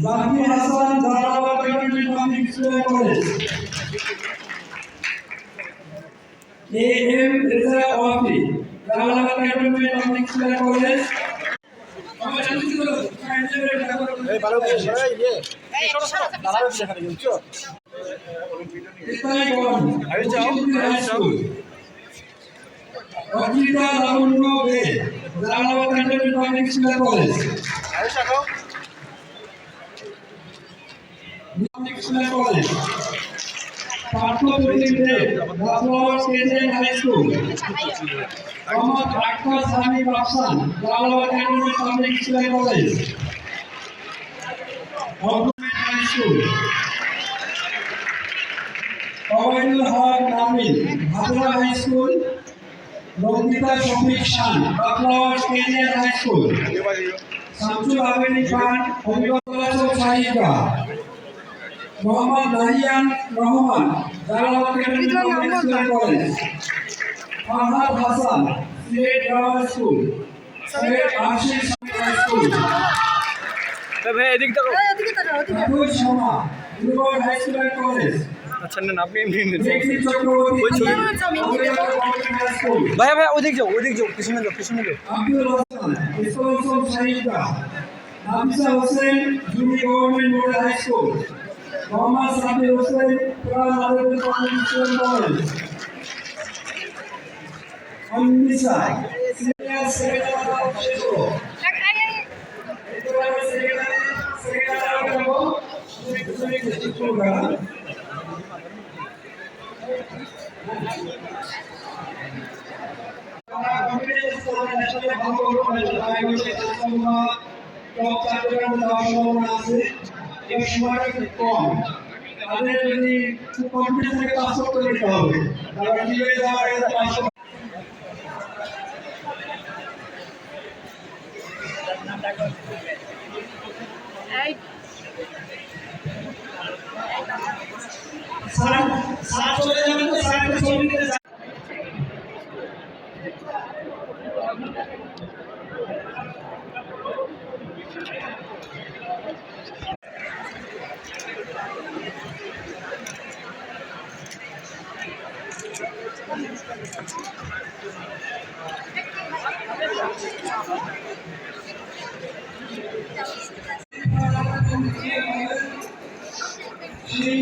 Zakir Hasan Jalalabad academy public school and college, M Reza Wafi Jalalabad academy public school and college. এই ভালো করে সরাই দিয়ে এই দাঁড়াবে সেখানে বুঝছো ইসলামিক কলেজ আমি যাও অজিতা লাবণ্য বে Jalalabad academy public school and college, আরে শাখা public school and college. Parthapratim Deb Rajnagar কেন্দ্রীয় high school, Mohammad Akter Shamim Afsan Jalalabad academy public school and college, government high school. Obaidul Haque Namil Bhadura high school, Ranjita Shafiq Khan Baklawaz কেন্দ্রীয় হাই স্কুল, শামসুল আবেদী খান অভিজ্ঞতা Sahika, Mohammad Nahiyan Rahman Jalalabad academy public school and college, Farhad Hasan Sylhet grammar school, Sylhet Ashiq high school, তবে এদিক থেকে Rahul Sharma university high school and college. আচ্ছা না আপনি এমনি ভাই ভাই ওদিক যাও পিছনে যাও আব্দুল হাসান ইসলাম সাহিদা, হামজা হোসেন জুনি government model high school, Mohammad Sabir Hossain Quran Arabi public school college, Annisa senior secretary of শিশু তাদের যদি কম্পিউটার থেকে পাস করতে দিতে হবে তারা কি হয়ে যাওয়ার পাস স্যার চলে যাবেন তো স্যার ছবি নিতে সেই